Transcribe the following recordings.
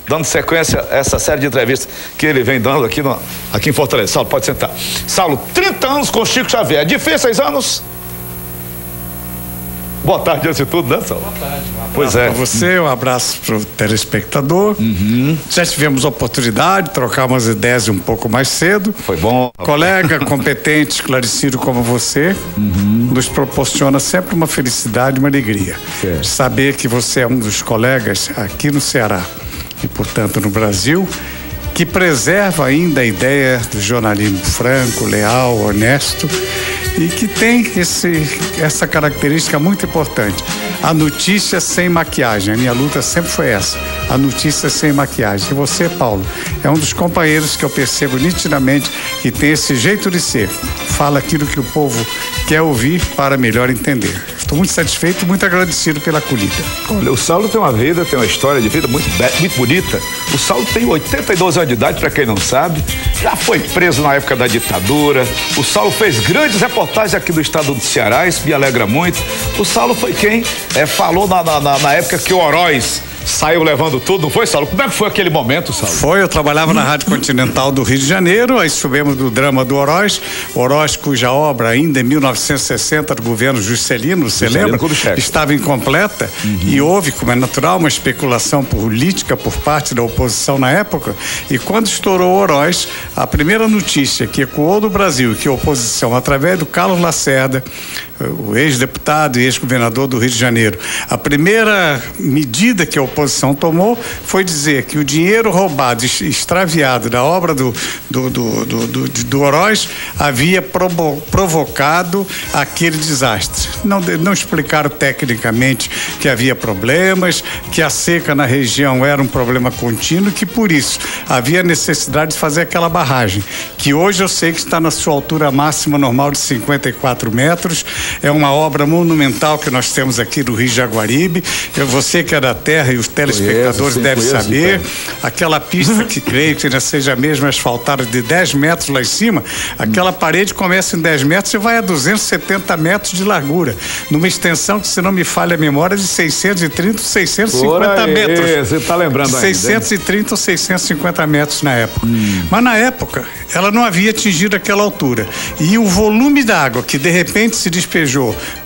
Dando sequência a essa série de entrevistas que ele vem dando aqui em Fortaleza. Saulo, pode sentar. Saulo, 30 anos com Chico Xavier. Difíceis anos? Boa tarde, antes de tudo, né, Saulo? Boa tarde. Um abraço pois é. para você, um abraço para o telespectador. Já tivemos a oportunidade de trocar umas ideias um pouco mais cedo. Foi bom. Colega competente, esclarecido como você, nos proporciona sempre uma felicidade, uma alegria. Certo. Saber que você é um dos colegas aqui no Ceará e, portanto, no Brasil, que preserva ainda a ideia do jornalismo franco, leal, honesto e que tem essa característica muito importante. A notícia sem maquiagem. A minha luta sempre foi essa. A notícia sem maquiagem. E você, Paulo, é um dos companheiros que eu percebo nitidamente que tem esse jeito de ser. Fala aquilo que o povo quer ouvir para melhor entender. Estou muito satisfeito, muito agradecido pela acolhida. Olha, o Saulo tem uma vida, tem uma história de vida muito bonita. O Saulo tem 82 anos de idade, para quem não sabe. Já foi preso na época da ditadura. O Saulo fez grandes reportagens aqui do estado do Ceará, isso me alegra muito. O Saulo foi quem falou na época que o Oroz saiu levando tudo, não foi, Saulo? Como é que foi aquele momento, Saulo? Foi, eu trabalhava na Rádio Continental do Rio de Janeiro, aí subimos do drama do Oroz, cuja obra ainda em 1960 do governo Juscelino, você lembra? Estava incompleta e houve, como é natural, uma especulação política por parte da oposição na época, e quando estourou o Oroz, a primeira notícia que ecoou do Brasil, que a oposição, através do Carlos Lacerda, o ex-deputado e ex-governador do Rio de Janeiro, a primeira medida que a oposição tomou foi dizer que o dinheiro roubado, extraviado da obra do Oroz havia provocado aquele desastre. Não explicaram tecnicamente que havia problemas, que a seca na região era um problema contínuo, que por isso havia necessidade de fazer aquela barragem, que hoje eu sei que está na sua altura máxima normal de 54 metros. É uma obra monumental que nós temos aqui do Rio Jaguaribe. Você que é da terra e os telespectadores devem saber. Aquela pista que creio que ainda seja mesmo asfaltada de 10 metros lá em cima, aquela parede começa em 10 metros e vai a 270 metros de largura, numa extensão que, se não me falha a memória, de 630 ou 650 metros. Você está lembrando ainda? 630 ou 650 metros na época. Mas na época, ela não havia atingido aquela altura. E o volume da água que de repente se despejou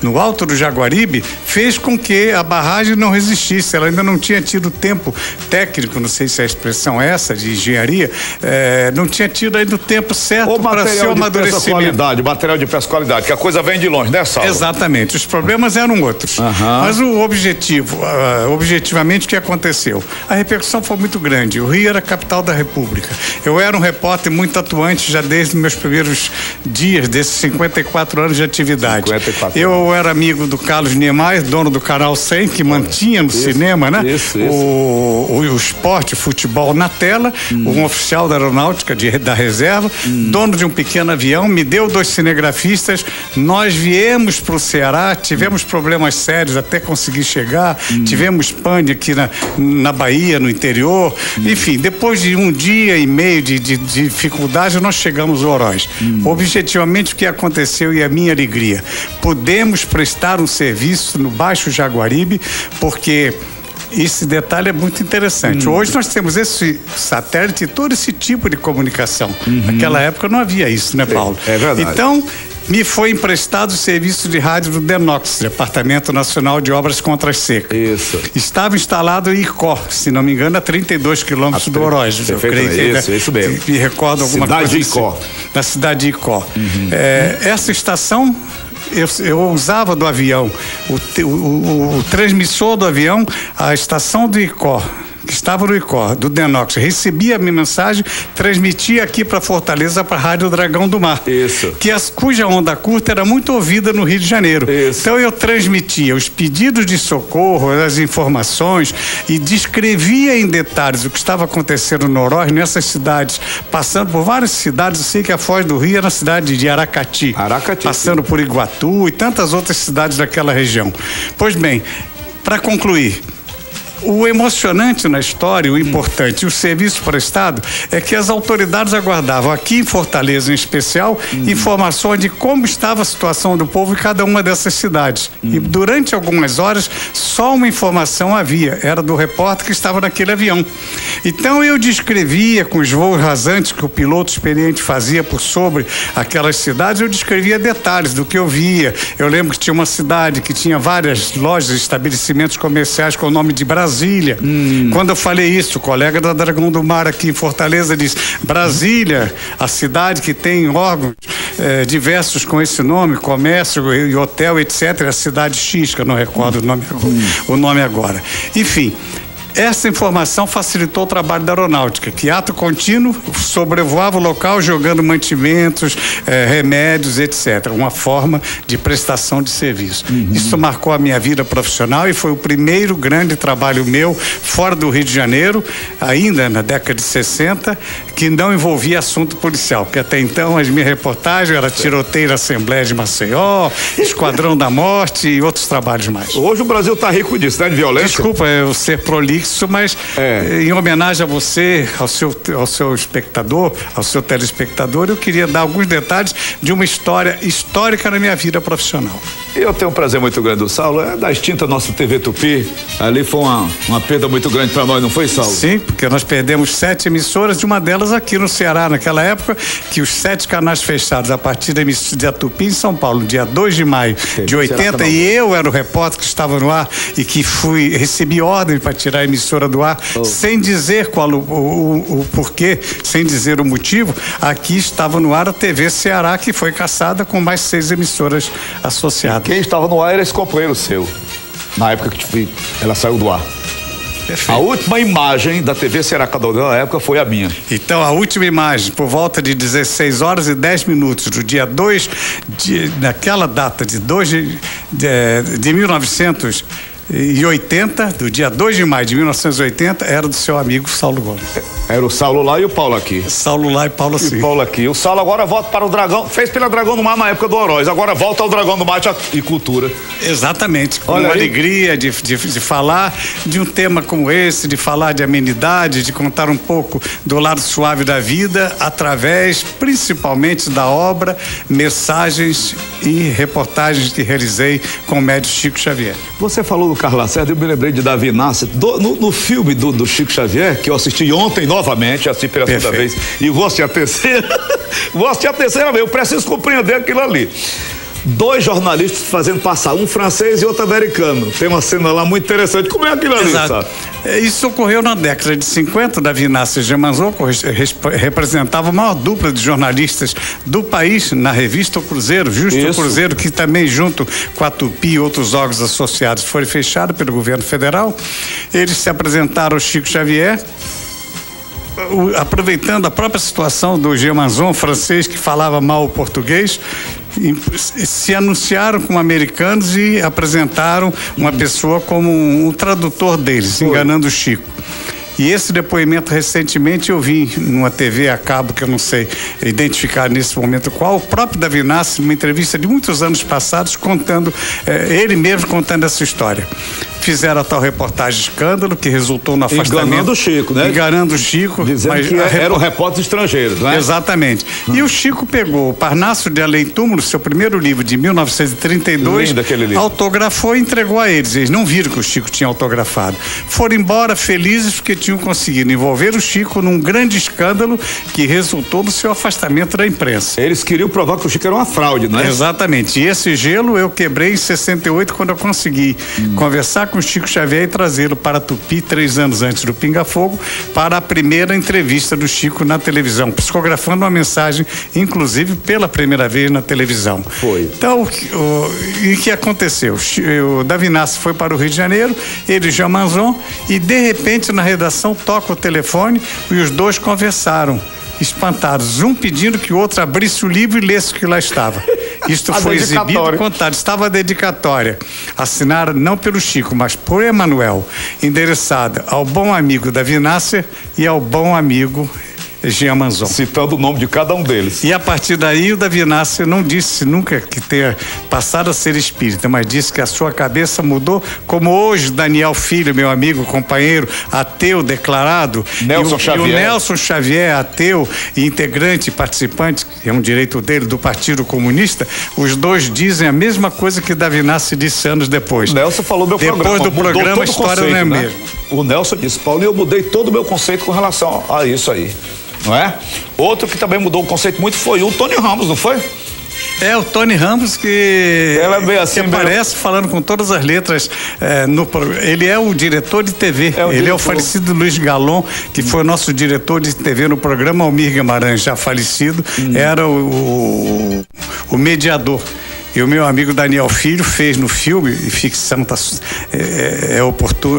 no alto do Jaguaribe fez com que a barragem não resistisse. Ela ainda não tinha tido tempo técnico, não sei se a expressão é essa, de engenharia, não tinha tido ainda o tempo certo para seu amadurecimento. Material de peça qualidade, que a coisa vem de longe, né, Saulo? Exatamente, os problemas eram outros. Mas o objetivamente, o que aconteceu? A repercussão foi muito grande. O Rio era a capital da República. Eu era um repórter muito atuante já desde meus primeiros dias, desses 54 anos de atividade. Eu era amigo do Carlos Niemeyer, dono do Canal 100, que mantinha no cinema, né? O esporte, o futebol na tela, um oficial da aeronáutica da reserva, dono de um pequeno avião, me deu 2 cinegrafistas, nós viemos para o Ceará, tivemos problemas sérios até conseguir chegar, tivemos pane aqui na Bahia, no interior, enfim, depois de um dia e meio de dificuldade, nós chegamos ao Oroz. Objetivamente, o que aconteceu e a minha alegria, podemos prestar um serviço no Baixo Jaguaribe, porque esse detalhe é muito interessante. Hoje nós temos esse satélite e todo esse tipo de comunicação. Naquela época não havia isso, né, Paulo? É verdade. Então, me foi emprestado o serviço de rádio do DENOX, Departamento Nacional de Obras contra a Seca. Isso. Estava instalado em Icó, se não me engano, a 32 quilômetros do Oroz. Eu creio que isso mesmo. Me recordo alguma coisa. Cidade de Icó. Na cidade de Icó. Essa estação, eu usava do avião, o transmissor do avião, a estação do Icó, que estava no Icó, do DENOX, recebia a minha mensagem, transmitia aqui para Fortaleza, para a Rádio Dragão do Mar. Isso. Cuja onda curta era muito ouvida no Rio de Janeiro. Isso. Então eu transmitia os pedidos de socorro, as informações e descrevia em detalhes o que estava acontecendo no Oroz, nessas cidades, passando por várias cidades. Eu sei que a Foz do Rio era na cidade de Aracati. Passando por Iguatu e tantas outras cidades daquela região. Pois bem, para concluir, O emocionante na história, o importante, o serviço prestado, é que as autoridades aguardavam, aqui em Fortaleza em especial, informações de como estava a situação do povo em cada uma dessas cidades. E durante algumas horas, só uma informação havia, era do repórter que estava naquele avião. Então eu descrevia com os voos rasantes que o piloto experiente fazia por sobre aquelas cidades, eu descrevia detalhes do que eu via. Eu lembro que tinha uma cidade que tinha várias lojas, estabelecimentos comerciais com o nome de Brasília. Quando eu falei isso, o colega da Dragão do Mar aqui em Fortaleza disse: Brasília, a cidade que tem órgãos diversos com esse nome, comércio e hotel, etc. A cidade X, que eu não recordo o nome agora. Enfim, essa informação facilitou o trabalho da aeronáutica, que ato contínuo sobrevoava o local jogando mantimentos, remédios, etc. Uma forma de prestação de serviço. Isso marcou a minha vida profissional e foi o primeiro grande trabalho meu fora do Rio de Janeiro, ainda na década de 60, que não envolvia assunto policial, porque até então as minhas reportagens eram tiroteio na Assembleia de Maceió, Esquadrão da Morte e outros trabalhos mais. Hoje o Brasil está rico disso, né? De violência. Desculpa eu ser prolixo, mas em homenagem a você, ao seu espectador, ao seu telespectador, eu queria dar alguns detalhes de uma história histórica na minha vida profissional. Eu tenho um prazer muito grande do Saulo, é da extinta nossa TV Tupi. Ali foi uma perda muito grande para nós, não foi, Saulo? Sim, porque nós perdemos 7 emissoras, de uma delas aqui no Ceará, naquela época, que os 7 canais fechados a partir da Tupi em São Paulo, dia 2 de maio de 80, e eu era o repórter que estava no ar e que recebi ordem para tirar a emissora do ar, sem dizer qual o porquê, sem dizer o motivo. Aqui estava no ar a TV Ceará, que foi caçada com mais 6 emissoras associadas. Quem estava no ar era esse companheiro seu, na época que ela saiu do ar. Perfeito. A última imagem da TV Ceará Cadorã na época foi a minha. Então, a última imagem, por volta de 16 horas e 10 minutos, do dia 2, naquela data de 2 de 1980, do dia 2 de maio de 1980, era do seu amigo Saulo Gomes. Era o Saulo lá e o Paulo aqui. Saulo lá e Paulo aqui. E Paulo aqui. O Saulo agora volta para o Dragão, fez pela Dragão do Mar na época do Oroz, agora volta ao Dragão do Mar e Cultura. Exatamente, com uma alegria de falar de um tema como esse, de falar de amenidade, de contar um pouco do lado suave da vida, através principalmente da obra, mensagens e reportagens que realizei com o médico Chico Xavier. Você falou do Carlos Lacerda, eu me lembrei de Davi Nasser, no filme do Chico Xavier, que eu assisti ontem novamente, assisti pela segunda vez, e vou assistir a terceira, vez, eu preciso compreender aquilo ali. 2 jornalistas fazendo passar, um francês e outro americano. Tem uma cena lá muito interessante. Como é aquilo ali, sabe? Isso ocorreu na década de 50. Davi Nasser e Gemanzon representava a maior dupla de jornalistas do país na revista O Cruzeiro, justo o Cruzeiro, que também, junto com a Tupi e outros órgãos associados, foi fechado pelo governo federal. Eles se apresentaram ao Chico Xavier, aproveitando a própria situação do Gemanzon, francês que falava mal o português, se anunciaram como americanos e apresentaram uma pessoa como um tradutor deles, enganando o Chico. E esse depoimento recentemente eu vi numa TV a cabo, que eu não sei identificar nesse momento qual, o próprio Davi Nasser, numa entrevista de muitos anos passados, contando, ele mesmo contando essa história. Fizeram a tal reportagem escândalo, que resultou no afastamento. Enganando o Chico, né? Enganando o Chico. Dizendo que eram repórteres estrangeiros, não é? Exatamente. E o Chico pegou o Parnaso de Além Túmulo, seu primeiro livro de 1932, lindo aquele livro, autografou e entregou a eles. Eles não viram que o Chico tinha autografado. Foram embora felizes porque tinham conseguido envolver o Chico num grande escândalo que resultou no seu afastamento da imprensa. Eles queriam provar que o Chico era uma fraude, não é? Exatamente. E esse gelo eu quebrei em 68, quando eu consegui conversar com o Chico Xavier e trazê-lo para a Tupi 3 anos antes do Pinga Fogo, para a primeira entrevista do Chico na televisão, psicografando uma mensagem, inclusive pela primeira vez na televisão. Foi. Então, e o que aconteceu? O Davi Nasser foi para o Rio de Janeiro, ele e Gemanzon, e de repente na redação toca o telefone e os dois conversaram, espantados, um pedindo que o outro abrisse o livro e lesse o que lá estava. Isto foi exibido e contado. Estava a dedicatória, assinada não pelo Chico, mas por Emanuel, endereçada ao bom amigo Davi Nasser e ao bom amigo Jean Manzon. Citando o nome de cada um deles. E a partir daí o Davi Inácio não disse nunca que tenha passado a ser espírita, mas disse que a sua cabeça mudou, como hoje Daniel Filho, meu amigo, companheiro, ateu declarado, Nelson Xavier. E o Nelson Xavier, ateu, integrante, participante, que é um direito dele, do Partido Comunista, os dois dizem a mesma coisa que Davi Inácio disse anos depois. O Nelson falou meu depois programa. Depois do programa, a história não é mesmo. O Nelson disse, Paulo, eu mudei todo o meu conceito com relação a isso aí, não é? Outro que também mudou o conceito muito foi o Tony Ramos, não foi? É, o Tony Ramos que ela é bem assim, que aparece falando com todas as letras ele é o diretor de TV, ele é o falecido Luiz Galon, que foi o nosso diretor de TV no programa. Almir Guimarães, já falecido, era o mediador. E o meu amigo Daniel Filho fez no filme, e ficção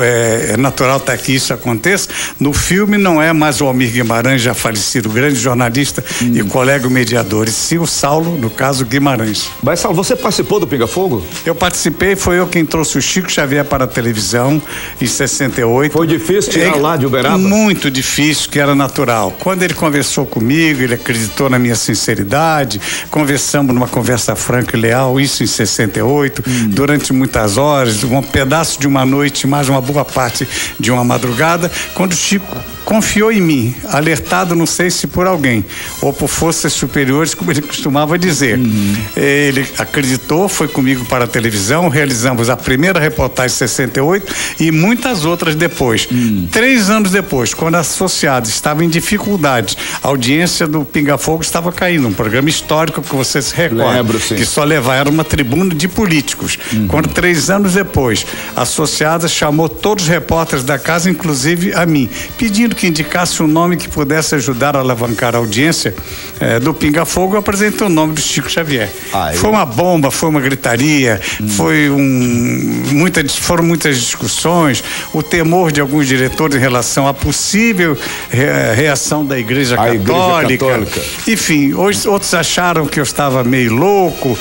é natural até que isso aconteça. No filme não é mais o Almir Guimarães, já falecido, grande jornalista e colega mediador, e sim o Saulo, no caso Guimarães. Mas Saulo, você participou do Pinga Fogo? Eu participei, foi eu quem trouxe o Chico Xavier para a televisão em 68. Foi difícil tirar lá de Uberaba? Muito difícil, que era natural. Quando ele conversou comigo, ele acreditou na minha sinceridade, conversamos numa conversa franca e leal, isso em 68, durante muitas horas, um pedaço de uma noite, mais uma boa parte de uma madrugada, quando o Chico confiou em mim, alertado, não sei se por alguém ou por forças superiores, como ele costumava dizer. Ele acreditou, foi comigo para a televisão, realizamos a primeira reportagem em 68 e muitas outras depois. 3 anos depois, quando a Associados estava em dificuldade, a audiência do Pinga Fogo estava caindo, um programa histórico que você se recorda. Lembro, sim. Que só era uma tribuna de políticos. Quando 3 anos depois, a Associada chamou todos os repórteres da casa, inclusive a mim, pedindo que indicasse um nome que pudesse ajudar a alavancar a audiência do Pinga Fogo. Eu apresentei o nome do Chico Xavier. Foi uma bomba, foi uma gritaria, foram muitas discussões, o temor de alguns diretores em relação à possível reação da Igreja Católica. Enfim, outros acharam que eu estava meio louco,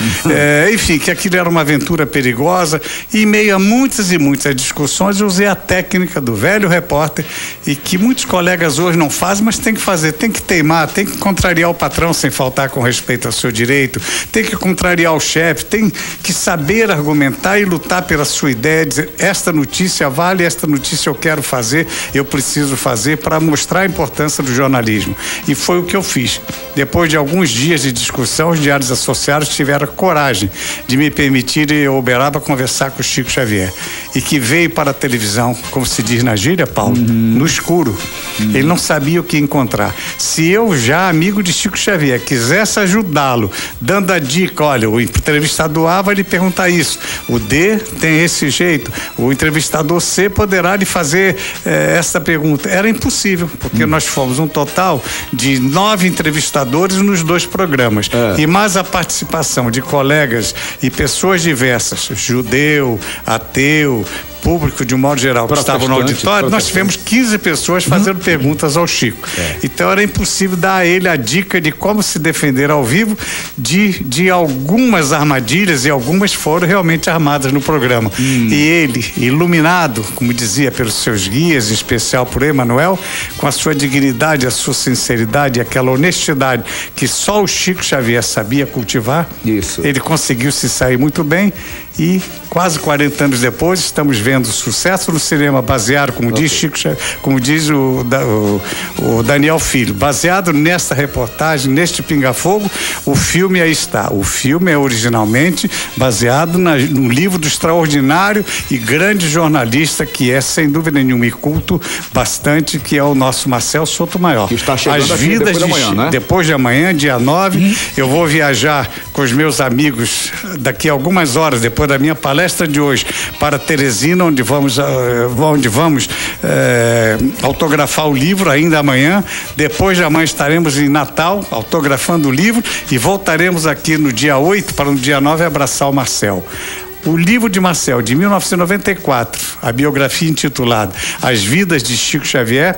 enfim, que aquilo era uma aventura perigosa, e em meio a muitas e muitas discussões eu usei a técnica do velho repórter, e que muitos colegas hoje não fazem, mas tem que fazer, tem que teimar, tem que contrariar o patrão sem faltar com respeito ao seu direito, tem que contrariar o chefe, tem que saber argumentar e lutar pela sua ideia, dizer, esta notícia vale, esta notícia eu quero fazer, eu preciso fazer para mostrar a importância do jornalismo. E foi o que eu fiz. Depois de alguns dias de discussão, os diários associados tiveram coragem de me permitir ir a Uberaba conversar com o Chico Xavier, e que veio para a televisão, como se diz na gíria, Paulo, no escuro. Ele não sabia o que encontrar. Se eu, já amigo de Chico Xavier, quisesse ajudá-lo, dando a dica, olha, o entrevistador A vai lhe perguntar isso, o D tem esse jeito, o entrevistador C poderá lhe fazer essa pergunta. Era impossível, porque nós fomos um total de 9 entrevistadores nos 2 programas, e mais a participação de colegas e pessoas diversas, judeu, ateu, público de um modo geral que estava no auditório. Nós tivemos 15 pessoas fazendo perguntas ao Chico. Então era impossível dar a ele a dica de como se defender ao vivo de algumas armadilhas, e algumas foram realmente armadas no programa. E ele, iluminado, como dizia, pelos seus guias, em especial por Emanuel, com a sua dignidade, a sua sinceridade, aquela honestidade que só o Chico Xavier sabia cultivar, ele conseguiu se sair muito bem, e quase 40 anos depois estamos vendo sucesso no cinema baseado, como diz Chico, como diz o Daniel Filho, baseado nesta reportagem, neste Pinga Fogo. O filme aí está. O filme é originalmente baseado num livro do extraordinário e grande jornalista que é, sem dúvida nenhuma, e culto bastante, que é o nosso Marcel Sotomayor. Que está chegando As Vidas depois de amanhã, né? Depois de amanhã, dia 9, eu vou viajar com os meus amigos daqui a algumas horas, depois da minha palestra de hoje, para Teresina, onde vamos autografar o livro ainda amanhã. Depois de amanhã estaremos em Natal autografando o livro, e voltaremos aqui no dia 8 para no dia 9 abraçar o Marcel. O livro de Marcel, de 1994, a biografia intitulada As Vidas de Chico Xavier,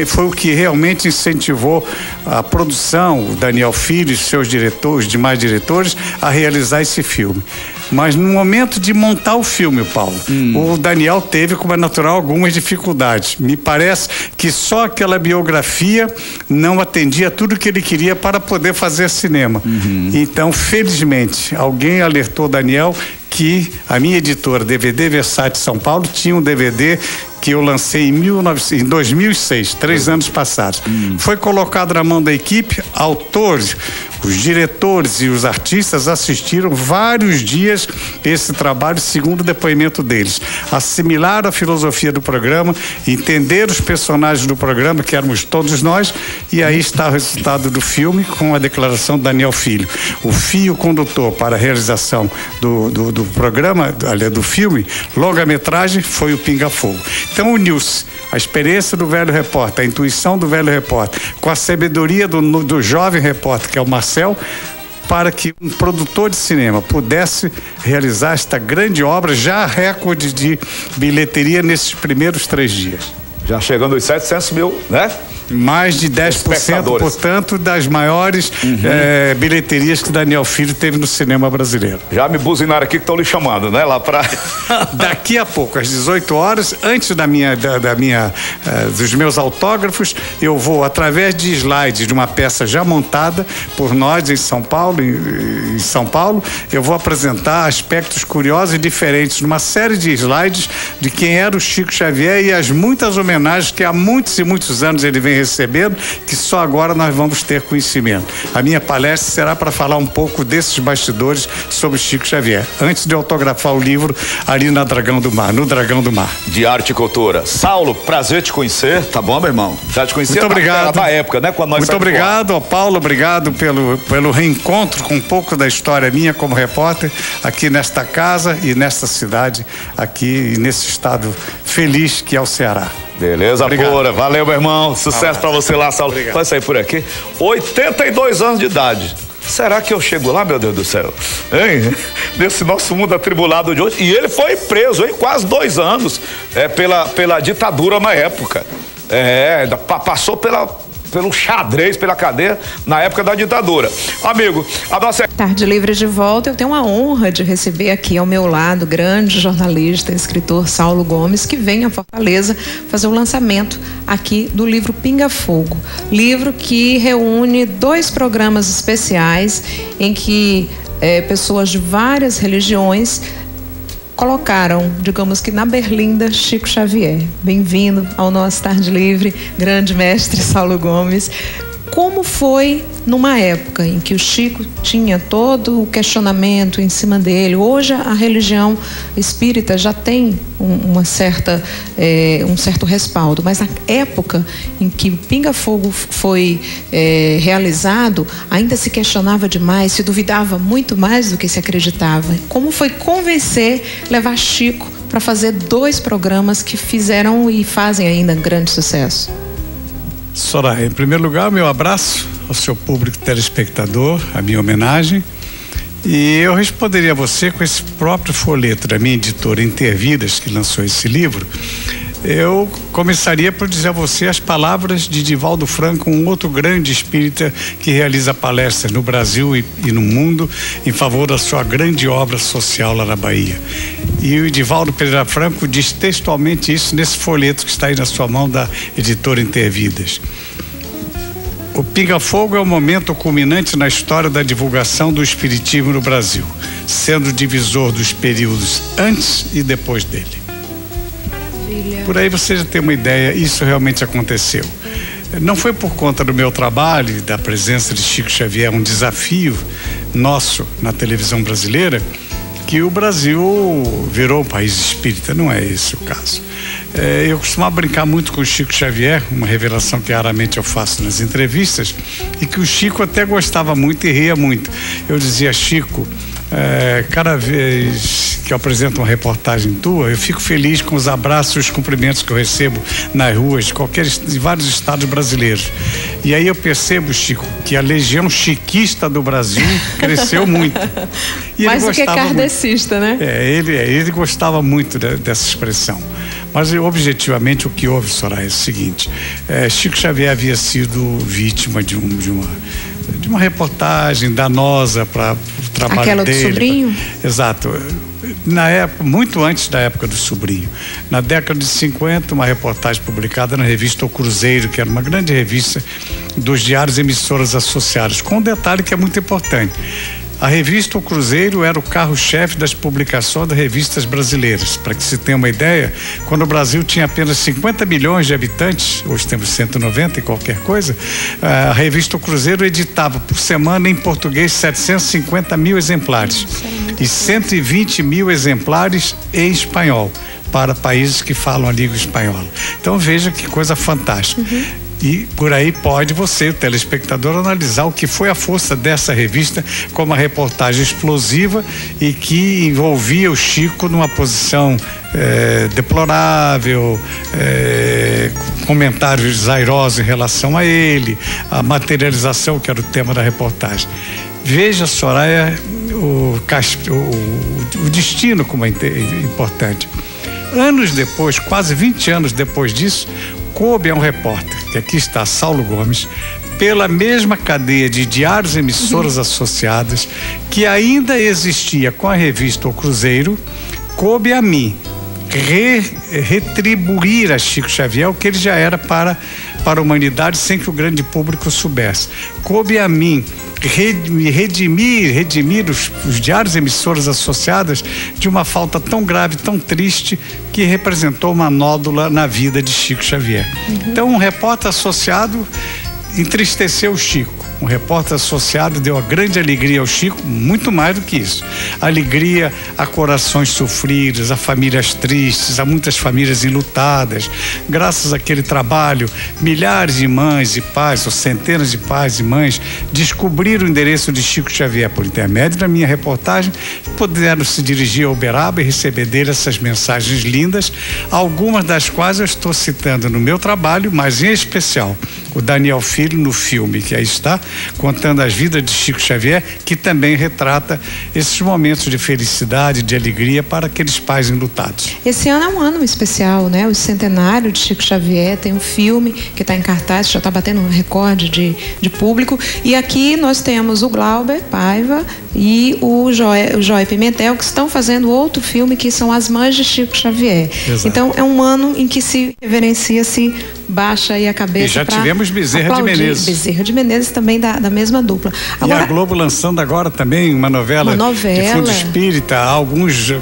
foi o que realmente incentivou a produção, o Daniel Filho e seus diretores, demais diretores, a realizar esse filme. Mas no momento de montar o filme, Paulo, o Daniel teve, como é natural, algumas dificuldades. Me parece que só aquela biografia não atendia tudo que ele queria para poder fazer cinema. Então, felizmente, alguém alertou o Daniel que a minha editora, DVD Versátil São Paulo, tinha um DVD que eu lancei em 2006, 3 anos passados. Foi colocado na mão da equipe, autores, os diretores e os artistas assistiram vários dias esse trabalho, segundo o depoimento deles. Assimilaram a filosofia do programa, entenderam os personagens do programa, que éramos todos nós, e aí está o resultado do filme com a declaração do Daniel Filho. O fio condutor para a realização do programa, do filme, longa-metragem, foi o Pinga Fogo. Então uniu-se a experiência do velho repórter, a intuição do velho repórter, com a sabedoria do jovem repórter, que é o Marcel, para que um produtor de cinema pudesse realizar esta grande obra, já recorde de bilheteria nesses primeiros 3 dias. Já chegando aos 700 mil, né? Mais de 10%, portanto, das maiores bilheterias que Daniel Filho teve no cinema brasileiro. Já me buzinaram aqui que estão lhe chamando, né? Lá para daqui a pouco, às 18 horas, antes dos meus autógrafos, eu vou, através de slides de uma peça já montada por nós em São Paulo, eu vou apresentar aspectos curiosos e diferentes numa série de slides de quem era o Chico Xavier e as muitas homenagens que há muitos e muitos anos ele vem recebendo, que só agora nós vamos ter conhecimento. A minha palestra será para falar um pouco desses bastidores sobre Chico Xavier, antes de autografar o livro ali no Dragão do Mar. De Arte e Cultura. Saulo, prazer te conhecer, tá bom, meu irmão? Já te conhecia. Muito obrigado. Da época, né? Quando nós muito obrigado, Paulo, obrigado pelo reencontro com um pouco da história minha como repórter aqui nesta casa e nesta cidade, aqui nesse estado feliz que é o Ceará. Beleza, pura. Valeu, meu irmão. Sucesso pra você lá, Saulo. Vai sair por aqui. 82 anos de idade. Será que eu chego lá, meu Deus do céu? Hein? Nesse nosso mundo atribulado de hoje. E ele foi preso, hein? Quase 2 anos pela ditadura na época. Passou pelo xadrez, pela cadeia, na época da ditadura. Amigo, a nossa... Tarde Livre de volta. Eu tenho a honra de receber aqui ao meu lado o grande jornalista, escritor Saulo Gomes, que vem a Fortaleza fazer o lançamento aqui do livro Pinga Fogo. Livro que reúne 2 programas especiais em que pessoas de várias religiões colocaram, digamos que na berlinda, Chico Xavier. Bem-vindo ao nosso Tarde Livre, grande mestre Saulo Gomes. Como foi numa época em que o Chico tinha todo o questionamento em cima dele? Hoje a religião espírita já tem um certo respaldo, mas na época em que o Pinga Fogo foi realizado, ainda se questionava demais, se duvidava muito mais do que se acreditava. Como foi convencer, levar Chico para fazer 2 programas que fizeram e fazem ainda grande sucesso? Soraya, em primeiro lugar, meu abraço ao seu público telespectador, a minha homenagem. E eu responderia a você com esse próprio folheto da minha editora Intervidas, que lançou esse livro. Eu começaria por dizer a você as palavras de Divaldo Franco, um outro grande espírita que realiza palestras no Brasil e no mundo em favor da sua grande obra social lá na Bahia. E o Divaldo Pereira Franco diz textualmente isso nesse folheto que está aí na sua mão da editora Intervidas. O Pinga Fogo é o momento culminante na história da divulgação do espiritismo no Brasil, sendo divisor dos períodos antes e depois dele. Por aí você já tem uma ideia, isso realmente aconteceu. Não foi por conta do meu trabalho e da presença de Chico Xavier, um desafio nosso na televisão brasileira, que o Brasil virou um país espírita. Não é esse o caso. Eu costumava brincar muito com o Chico Xavier, uma revelação que raramente eu faço nas entrevistas, e que o Chico até gostava muito e ria muito. Eu dizia: Chico, cada vez que eu apresento uma reportagem tua, eu fico feliz com os abraços e os cumprimentos que eu recebo nas ruas de vários estados brasileiros. E aí eu percebo, Chico, que a legião chiquista do Brasil cresceu muito. E mais do que kardecista, né? Ele gostava muito dessa expressão. Mas objetivamente o que houve, Soraya, é o seguinte: Chico Xavier havia sido vítima de uma reportagem danosa para o trabalho Aquela dele. do Sobrinho? Exato. Na época, muito antes da época do Sobrinho. Na década de 50, uma reportagem publicada na revista O Cruzeiro, que era uma grande revista dos diários e emissoras associadas, com um detalhe que é muito importante. A revista O Cruzeiro era o carro-chefe das publicações das revistas brasileiras. Para que se tenha uma ideia, quando o Brasil tinha apenas 50 milhões de habitantes, hoje temos 190 e qualquer coisa, a revista O Cruzeiro editava por semana em português 750 mil exemplares e 120 mil exemplares em espanhol, para países que falam a língua espanhola. Então veja que coisa fantástica. E por aí pode você, o telespectador, analisar o que foi a força dessa revista com uma reportagem explosiva e que envolvia o Chico numa posição deplorável, comentários desairosos em relação a ele, a materialização que era o tema da reportagem. Veja, Soraya, o destino como é importante. Anos depois, quase 20 anos depois disso, coube a um repórter, que aqui está, Saulo Gomes, pela mesma cadeia de diários e emissoras associadas, que ainda existia com a revista O Cruzeiro, coube a mim retribuir a Chico Xavier o que ele já era para a humanidade, sem que o grande público soubesse. Coube a mim redimir os diários e emissoras associadas de uma falta tão grave, tão triste, que representou uma nódula na vida de Chico Xavier. Então, um repórter associado entristeceu o Chico. Um repórter associado deu a grande alegria ao Chico, muito mais do que isso. Alegria a corações sofridos, a famílias tristes, a muitas famílias enlutadas. Graças àquele trabalho, milhares de mães e pais, ou centenas de pais e mães, descobriram o endereço de Chico Xavier por intermédio da minha reportagem, puderam se dirigir ao Uberaba e receber dele essas mensagens lindas, algumas das quais eu estou citando no meu trabalho, mas em especial o Daniel Filho no filme, que aí está, contando as vidas de Chico Xavier, que também retrata esses momentos de felicidade, de alegria para aqueles pais enlutados. Esse ano é um ano especial, né? O centenário de Chico Xavier, tem um filme que está em cartaz, já está batendo um recorde de público, e aqui nós temos o Glauber Paiva e o Joy Pimentel, que estão fazendo outro filme, que são As Mães de Chico Xavier. Exato. Então é um ano em que se reverencia, se baixa aí a cabeça. E já tivemos Bezerra de Menezes. Bezerra de Menezes também da mesma dupla. Agora, e a Globo lançando agora também uma novela de fundo espírita, há alguns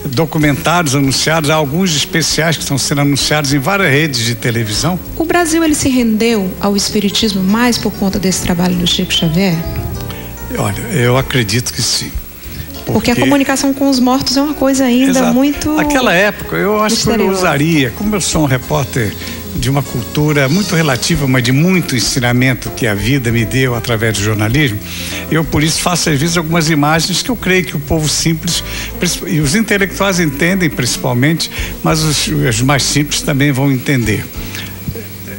documentários anunciados, há alguns especiais que estão sendo anunciados em várias redes de televisão. O Brasil, ele se rendeu ao espiritismo mais por conta desse trabalho do Chico Xavier? Olha, eu acredito que sim. Porque a comunicação com os mortos é uma coisa ainda muito... Naquela época, eu acho que eu usaria, como eu sou um repórter de uma cultura muito relativa, mas de muito ensinamento que a vida me deu através do jornalismo, eu por isso faço às vezes algumas imagens que eu creio que o povo simples e os intelectuais entendem principalmente, mas os mais simples também vão entender.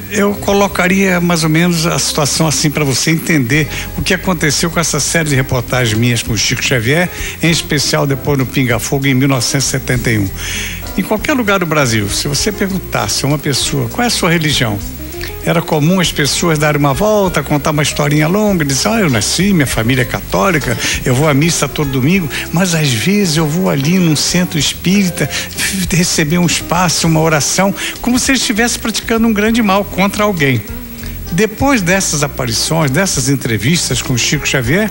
Eu colocaria mais ou menos a situação assim para você entender o que aconteceu com essa série de reportagens minhas com o Chico Xavier, em especial depois no Pinga Fogo em 1971. Em qualquer lugar do Brasil, se você perguntasse a uma pessoa qual é a sua religião, era comum as pessoas darem uma volta, contar uma historinha longa, dizer, eu nasci, minha família é católica, eu vou à missa todo domingo, mas às vezes eu vou ali num centro espírita receber um espaço, uma oração, como se ele estivesse praticando um grande mal contra alguém. Depois dessas aparições, dessas entrevistas com o Chico Xavier,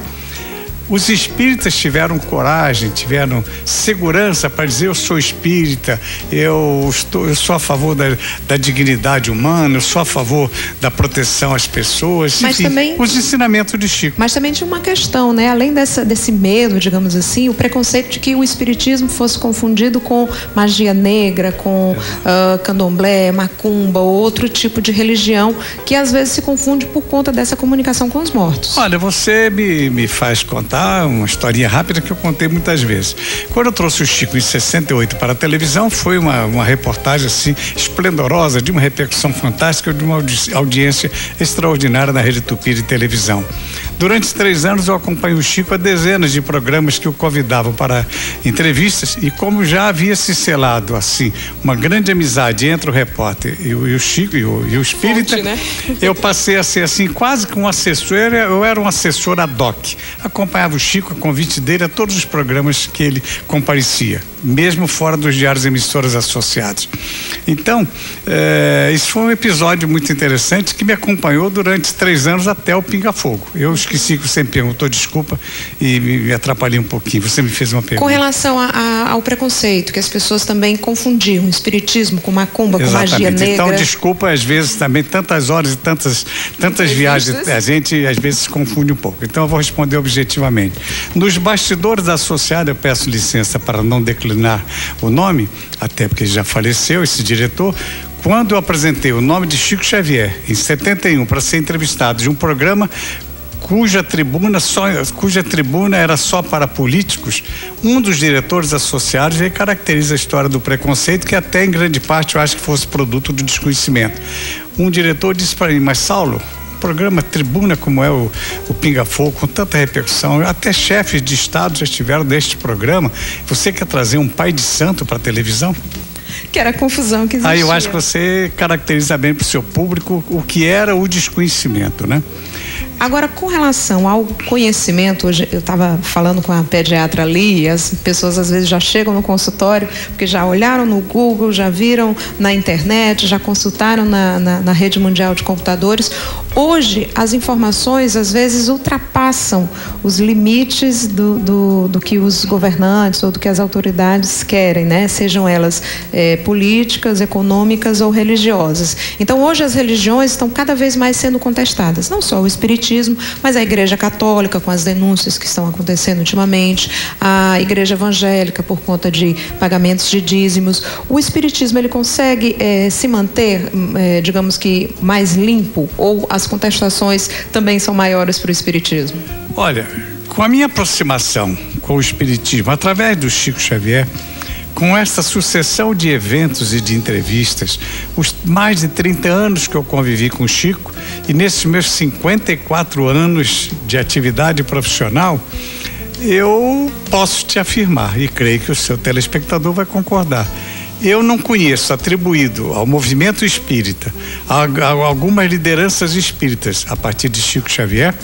os espíritas tiveram coragem, tiveram segurança para dizer, eu sou espírita, eu sou a favor da dignidade humana, eu sou a favor da proteção às pessoas, mas enfim, também, os ensinamentos de Chico. Mas também tinha uma questão, né? Além desse medo, digamos assim, o preconceito de que o espiritismo fosse confundido com magia negra, com candomblé, macumba ou outro tipo de religião, que às vezes se confunde por conta dessa comunicação com os mortos. Olha, você me faz contar uma historinha rápida que eu contei muitas vezes. Quando eu trouxe o Chico em 68 para a televisão, foi uma reportagem assim esplendorosa, de uma repercussão fantástica, de uma audiência extraordinária na Rede Tupi de televisão. Durante 3 anos eu acompanhei o Chico a dezenas de programas que o convidavam para entrevistas, e como já havia se selado assim uma grande amizade entre o repórter e o Chico e o espírita, né? Eu passei a ser assim quase que um assessor. Eu era um assessor ad hoc, acompanhava o Chico a convite dele a todos os programas que ele comparecia, mesmo fora dos diários e emissoras associados. Então, isso foi um episódio muito interessante que me acompanhou durante 3 anos até o Pinga Fogo. Eu esqueci que você me perguntou, desculpa, e me atrapalhei um pouquinho. Você me fez uma pergunta. Com relação ao preconceito, que as pessoas também confundiam o espiritismo com macumba, com magia negra. Então, desculpa, às vezes também tantas horas e tantas viagens, a gente às vezes se confunde um pouco. Então eu vou responder objetivamente. Nos bastidores associados, eu peço licença para não declinar o nome, até porque já faleceu esse diretor. Quando eu apresentei o nome de Chico Xavier em 71 para ser entrevistado de um programa cuja tribuna era só para políticos, um dos diretores associados já caracteriza a história do preconceito, que até em grande parte eu acho que fosse produto do desconhecimento. Um diretor disse para mim: mas Saulo, programa tribuna como é o Pinga Fogo, com tanta repercussão, até chefes de estado já estiveram neste programa, você quer trazer um pai de santo para a televisão? Que era a confusão que existia. Aí eu acho que você caracteriza bem para o seu público o que era o desconhecimento, né? Agora, com relação ao conhecimento, hoje eu estava falando com a pediatra ali, e as pessoas às vezes já chegam no consultório porque já olharam no Google, já viram na internet, já consultaram na rede mundial de computadores. Hoje, as informações às vezes ultrapassam os limites do que os governantes ou do que as autoridades querem, né? Sejam elas políticas, econômicas ou religiosas. Então, hoje as religiões estão cada vez mais sendo contestadas, não só o espiritismo, mas a Igreja Católica, com as denúncias que estão acontecendo ultimamente, a Igreja Evangélica por conta de pagamentos de dízimos. O espiritismo, ele consegue se manter, digamos que, mais limpo, ou as contestações também são maiores para o espiritismo? Olha, com a minha aproximação com o espiritismo, através do Chico Xavier, com essa sucessão de eventos e de entrevistas, os mais de 30 anos que eu convivi com o Chico, e nesses meus 54 anos de atividade profissional, eu posso te afirmar, e creio que o seu telespectador vai concordar, eu não conheço atribuído ao movimento espírita, a algumas lideranças espíritas, a partir de Chico Xavier,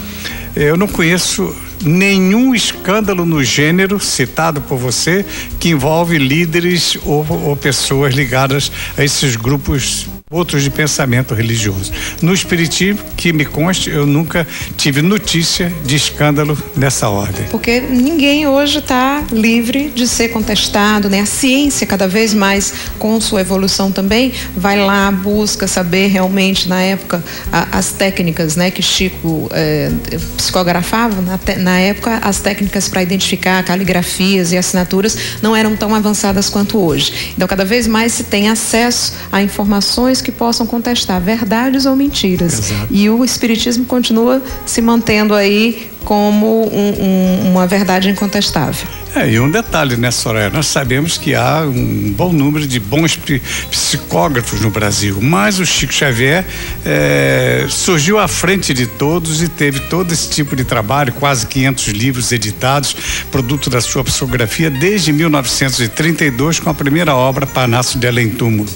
eu não conheço nenhum escândalo no gênero citado por você que envolve líderes ou pessoas ligadas a esses grupos outros de pensamento religioso. No espiritismo, que me conste, eu nunca tive notícia de escândalo nessa ordem. Porque ninguém hoje está livre de ser contestado, né? A ciência, cada vez mais, com sua evolução também, vai lá, busca saber realmente, na época, as técnicas, né, que Chico psicografava. Na época, as técnicas para identificar caligrafias e assinaturas não eram tão avançadas quanto hoje. Então, cada vez mais se tem acesso a informações que possam contestar verdades ou mentiras. Exato. E o espiritismo continua se mantendo aí como uma verdade incontestável. E um detalhe, né, Soraya? Nós sabemos que há um bom número de bons psicógrafos no Brasil, mas o Chico Xavier surgiu à frente de todos e teve todo esse tipo de trabalho, quase 500 livros editados, produto da sua psicografia, desde 1932, com a primeira obra, Parnaso de Além Túmulo.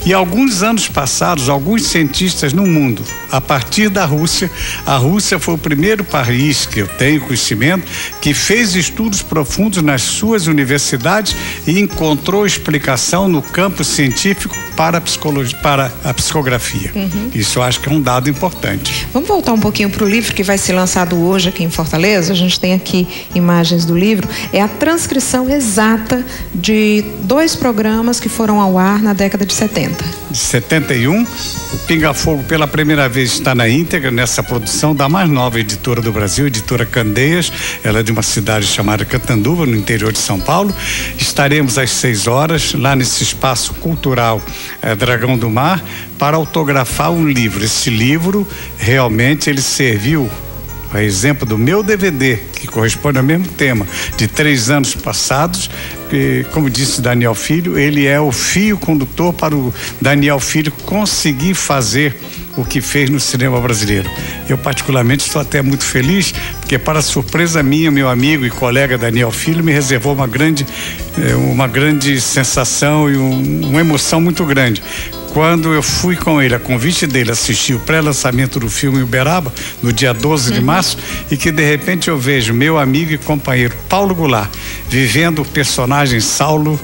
E alguns anos passados, alguns cientistas no mundo, a partir da Rússia, a Rússia foi o primeiro país que eu tenho conhecimento que fez estudos profundos nas suas universidades e encontrou explicação no campo científico para a psicologia, para a psicografia. Isso eu acho que é um dado importante. Vamos voltar um pouquinho para o livro que vai ser lançado hoje aqui em Fortaleza. A gente tem aqui imagens do livro. É a transcrição exata de 2 programas que foram ao ar na década de 70. De 71, o Pinga Fogo pela primeira vez está na íntegra nessa produção da mais nova editora do Brasil, editora Candeias. Ela é de uma cidade chamada Catanduva, no interior de São Paulo. Estaremos às 6 horas lá nesse espaço cultural Dragão do Mar para autografar um livro. Esse livro realmente ele serviu, a exemplo do meu DVD, que corresponde ao mesmo tema, de 3 anos passados, que, como disse Daniel Filho, ele é o fio condutor para o Daniel Filho conseguir fazer o que fez no cinema brasileiro. Eu particularmente estou até muito feliz, porque para surpresa minha, meu amigo e colega Daniel Filho me reservou uma grande sensação e uma emoção muito grande. Quando eu fui com ele, a convite dele, assistir o pré-lançamento do filme Uberaba, no dia 12 de março, e que de repente eu vejo meu amigo e companheiro Paulo Goulart vivendo o personagem Saulo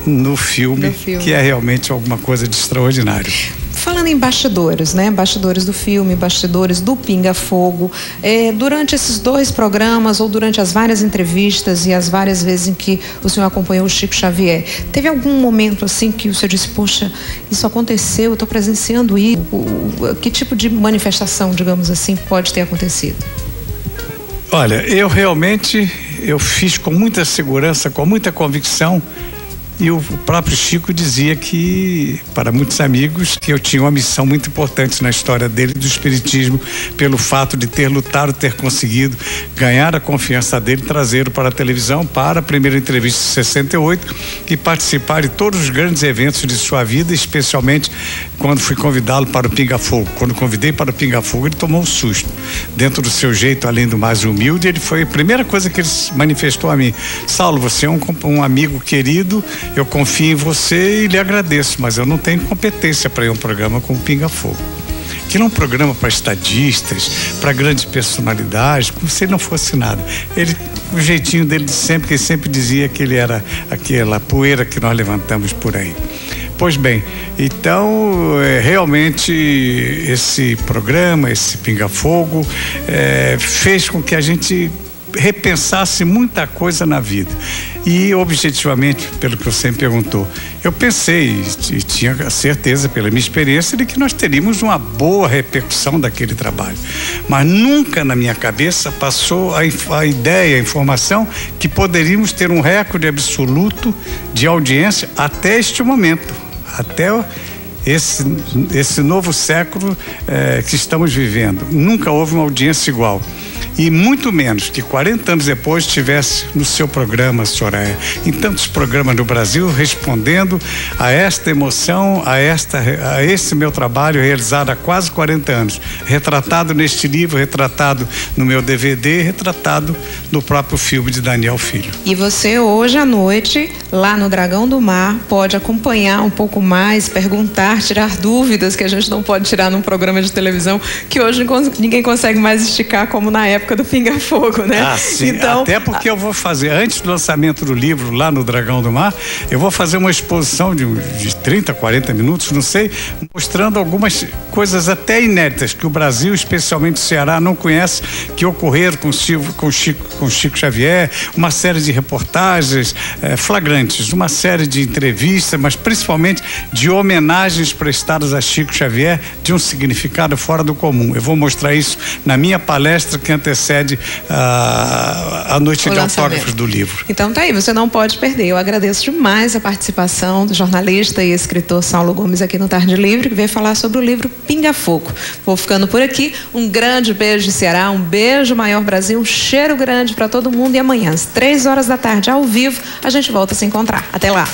no filme, que é realmente alguma coisa de extraordinário. Falando em bastidores, né? Bastidores do filme, bastidores do Pinga Fogo, durante esses 2 programas ou durante as várias entrevistas e as várias vezes em que o senhor acompanhou o Chico Xavier, teve algum momento assim que o senhor disse, poxa, isso aconteceu, eu estou presenciando isso? Que tipo de manifestação, digamos assim, pode ter acontecido? Olha, eu fiz com muita segurança, com muita convicção. E o próprio Chico dizia que, para muitos amigos, que eu tinha uma missão muito importante na história dele, do espiritismo, pelo fato de ter lutado, ter conseguido ganhar a confiança dele, trazê-lo para a televisão, para a primeira entrevista de 68 e participar de todos os grandes eventos de sua vida, especialmente quando fui convidá-lo para o Pinga Fogo. Quando convidei para o Pinga Fogo, ele tomou um susto. Dentro do seu jeito, além do mais humilde, ele foi a primeira coisa que ele manifestou a mim. Saulo, você é um amigo querido, eu confio em você e lhe agradeço, mas eu não tenho competência para ir a um programa como Pinga Fogo. Aquilo é um programa para estadistas, para grandes personalidades, como se ele não fosse nada. O jeitinho dele de sempre, que ele sempre dizia que ele era aquela poeira que nós levantamos por aí. Pois bem, então realmente esse programa, esse Pinga Fogo, fez com que a gente repensasse muita coisa na vida. E objetivamente, pelo que você me perguntou, eu pensei e tinha certeza pela minha experiência de que nós teríamos uma boa repercussão daquele trabalho, mas nunca na minha cabeça passou a ideia, a informação que poderíamos ter um recorde absoluto de audiência até este momento, até esse novo século que estamos vivendo. Nunca houve uma audiência igual. E muito menos que 40 anos depois estivesse no seu programa, Soraya, em tantos programas no Brasil, respondendo a esta emoção, a esse meu trabalho realizado há quase 40 anos, retratado neste livro, retratado no meu DVD, retratado no próprio filme de Daniel Filho. E você hoje à noite, lá no Dragão do Mar, pode acompanhar um pouco mais, perguntar, tirar dúvidas que a gente não pode tirar num programa de televisão, que hoje ninguém consegue mais esticar como na época do Pinga Fogo, né? Ah, sim. Então, até porque eu vou fazer, antes do lançamento do livro lá no Dragão do Mar, eu vou fazer uma exposição de 30, 40 minutos, não sei, mostrando algumas coisas até inéditas que o Brasil, especialmente o Ceará, não conhece, que ocorreram com Chico Xavier, uma série de reportagens flagrantes, uma série de entrevistas, mas principalmente de homenagens prestadas a Chico Xavier de um significado fora do comum. Eu vou mostrar isso na minha palestra que antecede a noite de autógrafos do livro. Então tá aí, você não pode perder. Eu agradeço demais a participação do jornalista e escritor Saulo Gomes aqui no Tarde Livre, que veio falar sobre o livro Pinga Fogo. Vou ficando por aqui. Um grande beijo de Ceará, um beijo Maior Brasil, um cheiro grande para todo mundo e amanhã às 3 horas da tarde ao vivo a gente volta a se encontrar. Até lá.